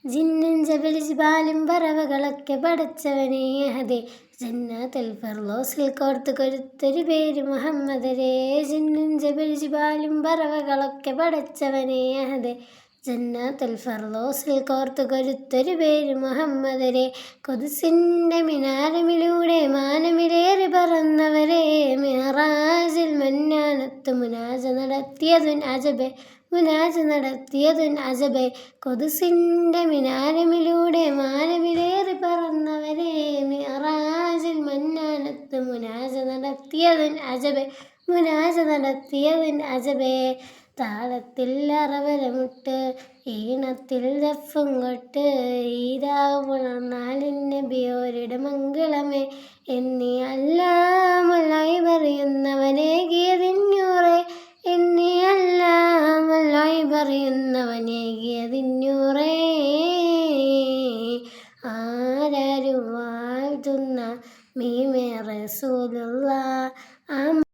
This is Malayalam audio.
ജിന്നും ജബലി ജിബാലും പറവകളൊക്കെ പടച്ചവനെ അഹദേ ജന്നത്തുൽ ഫിർദൗസിൽ കോർത്തു കൊടുത്തൊരു പേര് മുഹമ്മദരേ. ജിന്നും ജബലി ജിബാലും പറവകളൊക്കെ പടച്ചവനെ അഹദേ ജന്നത്തുൽ ഫിർദൗസിൽ കോർത്തു കൊടുത്തൊരു പേര് മുഹമ്മദരേ. ഖുദ്സിൻ്റെ മിനാരമിലൂടെ മാനമിലേറി പറന്നവരെ മിഅ്റാജിൽ മന്നാനത്ത് മുനാജ നടത്തിയതുൻ അജബേ ഖുദ്സിൻ്റെ മിനാരമിലൂടെ മാനമിലേറി പറന്നവരെ മിഅ്റാജിൽ മന്നാനത്ത് മുനാജ നടത്തിയതുൻ അജബേ. താളത്തിൽ അറവരമുട്ട് ഈണത്തിൽ ദഫും കൊട്ട് ഈരാവ് പുണർന്നാലിൻ നബിയോരുടെ മംഗളമേ എന്നീ അല്ലാമല്ലായി പറയുന്നവനേകിയതിന്നൂറേ പറയുന്നവനേകിയതിന്നൂറേ. ആരാരും വാഴ്ത്തുന്ന മീമേ റസൂലുള്ളാഹ്